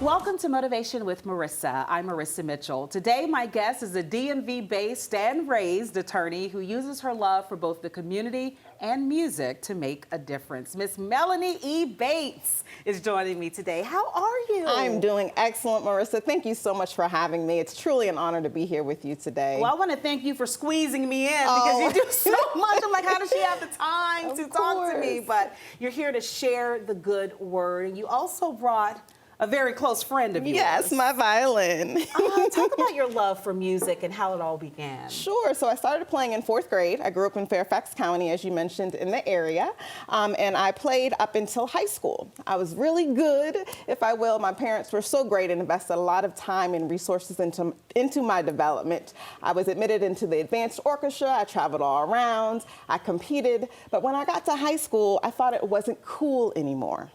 Welcome to Motivation with Marissa. I'm Marissa Mitchell. Today, my guest is a DMV-based and raised attorney who uses her love for both the community and music to make a difference. Miss Melanie E. Bates is joining me today. How are you? I'm doing excellent, Marissa. Thank you so much for having me. It's truly an honor to be here with you today. Well, I want to thank you for squeezing me in because you do so much. I'm like, how does she have the time to talk to me? But you're here to share the good word. And you also brought a very close friend of yours. Yes, my violin. Talk about your love for music and how it all began. Sure. So I started playing in 4th grade. I grew up in Fairfax County, as you mentioned, in the area. And I played up until high school. I was really good, if I will. My parents were so great and invested a lot of time and resources into my development. I was admitted into the advanced orchestra. I traveled all around. I competed. But when I got to high school, I thought it wasn't cool anymore.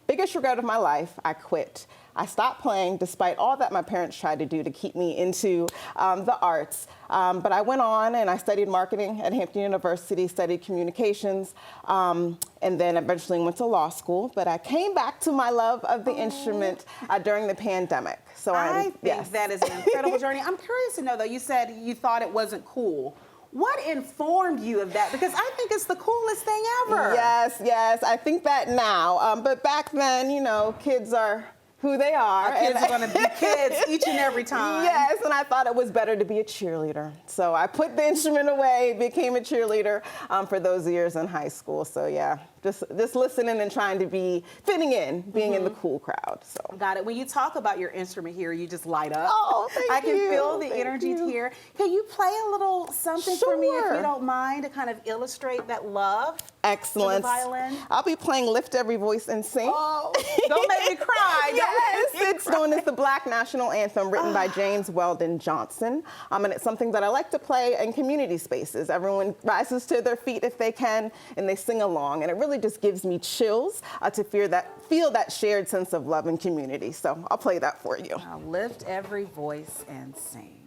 Biggest regret of my life, I quit. I stopped playing despite all that my parents tried to do to keep me into the arts. But I went on and I studied marketing at Hampton University, studied communications, and then eventually went to law school. But I came back to my love of the instrument during the pandemic. So I think that is an incredible journey. I'm curious to know, though, you said you thought it wasn't cool. What informed you of that? Because I think it's the coolest thing ever. Yes, I think that now. But back then, you know, kids are who they are. Our kids are going to be kids each and every time. Yes, and I thought it was better to be a cheerleader. So I put the instrument away, became a cheerleader for those years in high school. So yeah, just listening and trying to be fitting in, being in the cool crowd. So got it. When you talk about your instrument here, you just light up. Oh, thank you. I can feel the energy here. Can you play a little something for me, if you don't mind, to kind of illustrate that love? Excellent. For the violin? I'll be playing Lift Every Voice and Sing. Oh, don't make me cry. Yes, it's known as the Black National Anthem, written by James Weldon Johnson. And it's something that I like to play in community spaces. Everyone rises to their feet if they can, and they sing along. And it really just gives me chills to feel that shared sense of love and community. So I'll play that for you. I'll lift every voice and sing.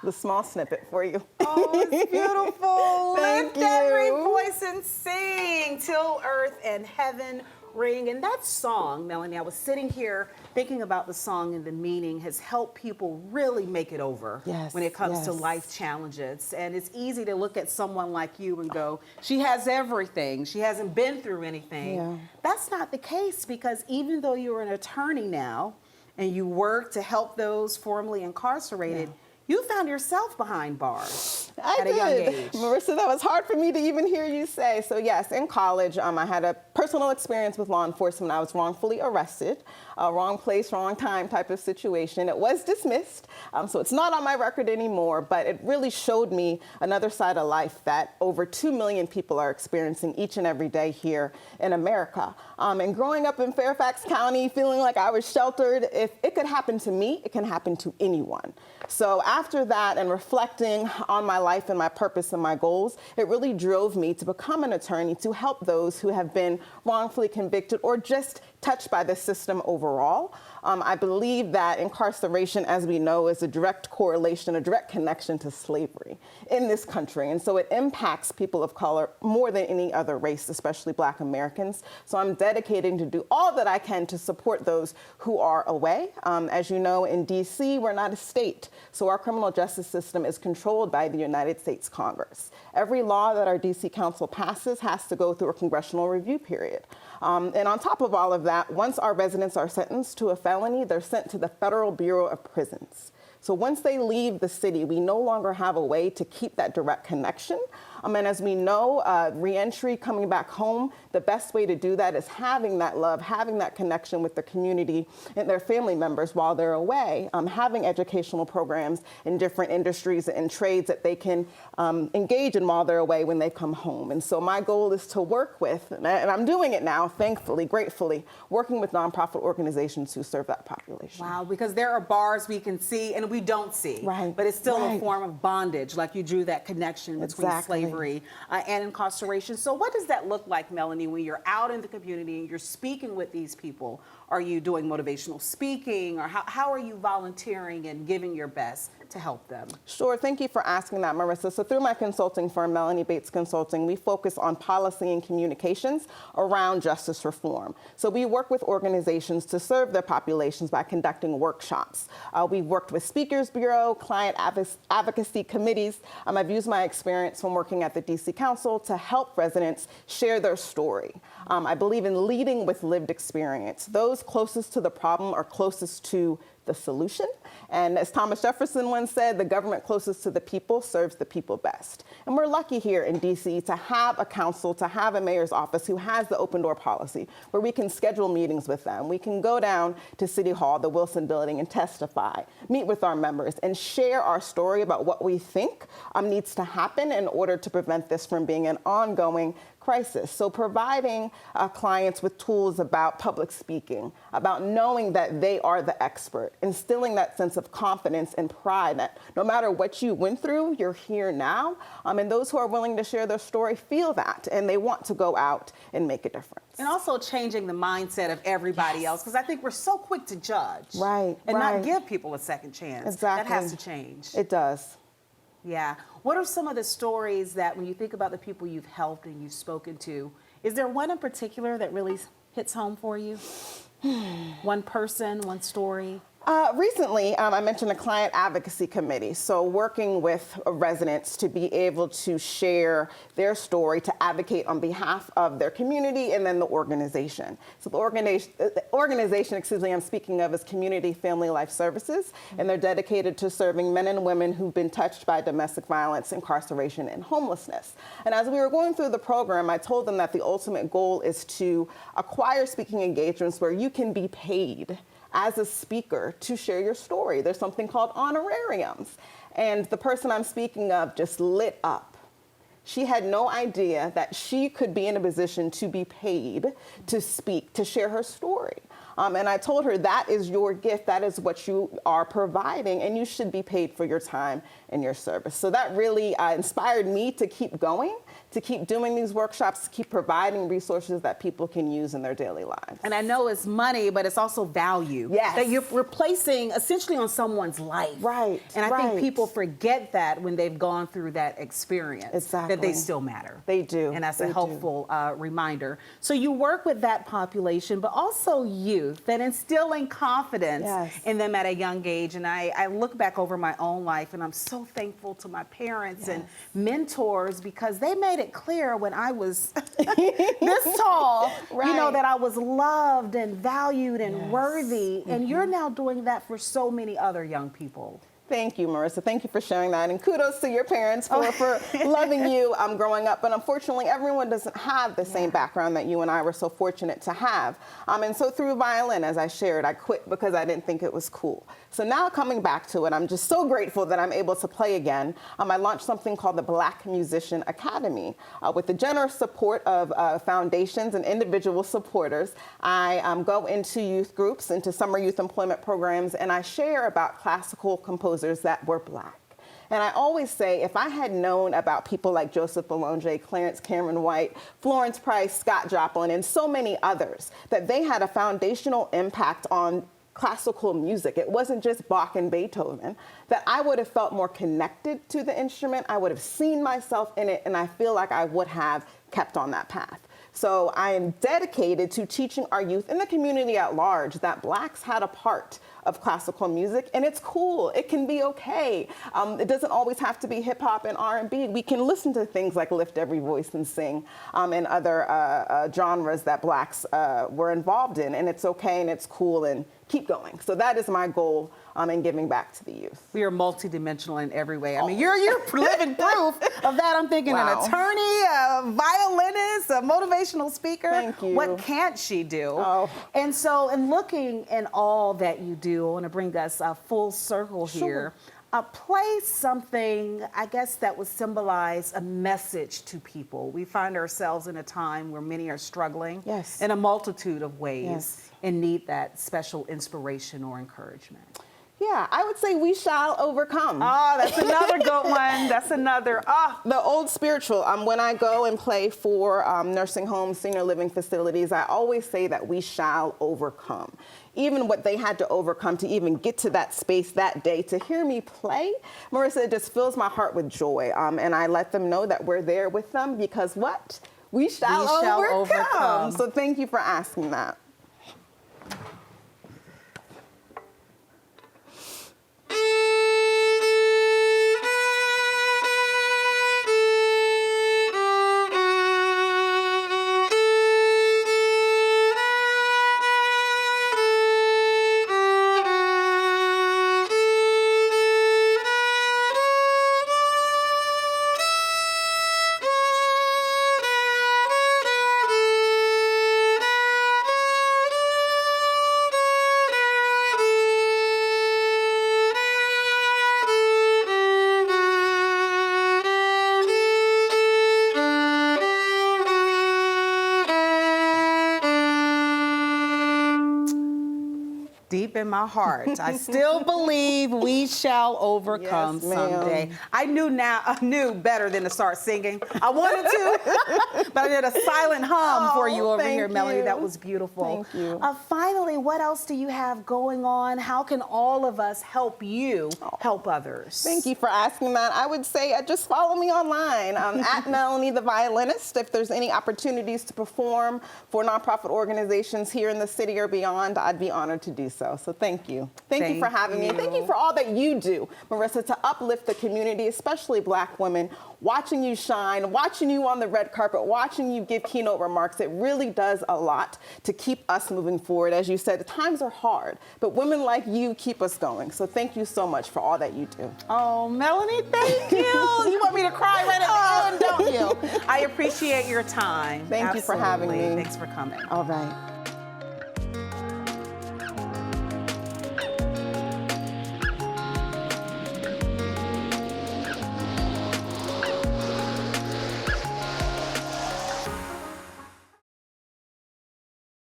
The small snippet for you. Oh, it's beautiful. Thank Lift you. every voice and sing till earth and heaven ring. And that song, Melanie, I was sitting here thinking about the song, and the meaning has helped people really make it over when it comes to life challenges. And it's easy to look at someone like you and go, she has everything. She hasn't been through anything. Yeah. That's not the case, because even though you're an attorney now and you work to help those formerly incarcerated, you found yourself behind bars at a young age. Marissa, that was hard for me to even hear you say. So yes, in college, I had a personal experience with law enforcement. I was wrongfully arrested, wrong place, wrong time type of situation. It was dismissed, so it's not on my record anymore, but it really showed me another side of life that over 2 million people are experiencing each and every day here in America. And growing up in Fairfax County, feeling like I was sheltered, if it could happen to me, it can happen to anyone. So after that, and reflecting on my life and my purpose and my goals, it really drove me to become an attorney to help those who have been wrongfully convicted or just touched by the system overall. I believe that incarceration, as we know, is a direct correlation, a direct connection to slavery in this country. And so it impacts people of color more than any other race, especially Black Americans. So I'm dedicated to do all that I can to support those who are away. As you know, in DC, we're not a state. So our criminal justice system is controlled by the United States Congress. Every law that our DC Council passes has to go through a congressional review period. And on top of all of that, once our residents are sentenced to a felony, they're sent to the Federal Bureau of Prisons. So once they leave the city, we no longer have a way to keep that direct connection. And as we know, reentry, coming back home, the best way to do that is having that love, having that connection with the community and their family members while they're away, having educational programs in different industries and trades that they can engage in while they're away when they come home. And so my goal is to work with, and I'm doing it now, thankfully, gratefully, working with nonprofit organizations who serve that population. Wow, because there are bars we can see and we don't see, right, but it's still a form of bondage, like you drew that connection between slavery and incarceration. So what does that look like, Melanie, when you're out in the community and you're speaking with these people? Are you doing motivational speaking, or how are you volunteering and giving your best to help them? Sure, thank you for asking that, Marissa. So through my consulting firm, Melanie Bates Consulting, we focus on policy and communications around justice reform. So we work with organizations to serve their populations by conducting workshops. We've worked with Speakers Bureau, client advocacy committees. I've used my experience from working at the DC Council to help residents share their story. I believe in leading with lived experience. Those closest to the problem are closest to the solution. And as Thomas Jefferson once said, the government closest to the people serves the people best. And we're lucky here in DC to have a council, to have a mayor's office who has the open door policy, where we can schedule meetings with them. We can go down to City Hall, the Wilson Building, and testify, meet with our members, and share our story about what we think needs to happen in order to prevent this from being an ongoing crisis. So providing clients with tools about public speaking, about knowing that they are the expert, instilling that sense of confidence and pride that no matter what you went through, you're here now. And those who are willing to share their story feel that, and they want to go out and make a difference. And also changing the mindset of everybody else, because I think we're so quick to judge. Right, and not give people a second chance. Exactly. That has to change. It does. Yeah. What are some of the stories that, when you think about the people you've helped and you've spoken to, is there one in particular that really hits home for you? One person, one story? Recently, I mentioned a client advocacy committee. So working with residents to be able to share their story, to advocate on behalf of their community and then the organization. So the organization, I'm speaking of, is Community Family Life Services, and they're dedicated to serving men and women who've been touched by domestic violence, incarceration, and homelessness. And as we were going through the program, I told them that the ultimate goal is to acquire speaking engagements where you can be paid as a speaker to share your story. There's something called honorariums. And the person I'm speaking of just lit up. She had no idea that she could be in a position to be paid to speak, to share her story. And I told her, that is your gift, that is what you are providing, and you should be paid for your time and your service. So that really inspired me to keep going, to keep doing these workshops, to keep providing resources that people can use in their daily lives. And I know it's money, but it's also value. Yes. That you're replacing essentially on someone's life. Right. And I think people forget that when they've gone through that experience. Exactly. That they still matter. They do. And that's a helpful reminder. So you work with that population, but also youth, that instilling confidence in them at a young age. And I look back over my own life, and I'm so thankful to my parents and mentors, because they made it clear when I was this tall, you know, that I was loved and valued and worthy. And you're now doing that for so many other young people. Thank you, Marissa. Thank you for sharing that. And kudos to your parents for loving you growing up. But unfortunately, everyone doesn't have the same background that you and I were so fortunate to have. And so through violin, as I shared, I quit because I didn't think it was cool. So now coming back to it, I'm just so grateful that I'm able to play again. I launched something called the Black Musician Academy. With the generous support of foundations and individual supporters, I go into youth groups, into summer youth employment programs, and I share about classical composers that were Black. And I always say, if I had known about people like Joseph Boulanger, Clarence Cameron White, Florence Price, Scott Joplin, and so many others, that they had a foundational impact on classical music. It wasn't just Bach and Beethoven, that I would have felt more connected to the instrument. I would have seen myself in it, and I feel like I would have kept on that path. So I am dedicated to teaching our youth and the community at large that Blacks had a part of classical music, and it's cool. It can be okay. It doesn't always have to be hip hop and R&B. We can listen to things like Lift Every Voice and Sing and other genres that Blacks were involved in, and it's okay and it's cool, and keep going. So that is my goal in giving back to the youth. We are multidimensional in every way. I mean, you're living proof of that. I'm thinking an attorney, a violinist, a motivational speaker. Thank you. What can't she do? Oh. And so in looking in all that you do, I want to bring us a full circle here. Play something, I guess, that would symbolize a message to people. We find ourselves in a time where many are struggling in a multitude of ways and need that special inspiration or encouragement. Yeah, I would say We Shall Overcome. Oh, that's another good one. That's another, The old spiritual. When I go and play for nursing homes, senior living facilities, I always say that we shall overcome. Even what they had to overcome to even get to that space that day, to hear me play, Marissa, it just fills my heart with joy. And I let them know that we're there with them because what? We shall overcome. So thank you for asking that. Deep in my heart, I still believe we shall overcome someday. I knew better than to start singing. I wanted to, but I did a silent hum for you over here, Melanie. That was beautiful. Thank you. Finally, what else do you have going on? How can all of us help you help others? Thank you for asking that. I would say just follow me online at Melanie the Violinist. If there's any opportunities to perform for nonprofit organizations here in the city or beyond, I'd be honored to do so. So thank you. Thank you for having me. Thank you for all that you do, Marissa, to uplift the community, especially Black women, watching you shine, watching you on the red carpet, watching you give keynote remarks. It really does a lot to keep us moving forward. As you said, the times are hard, but women like you keep us going. So thank you so much for all that you do. Oh, Melanie, thank you. You want me to cry right at the end, don't you? I appreciate your time. Thank you for having me. Thanks for coming. All right.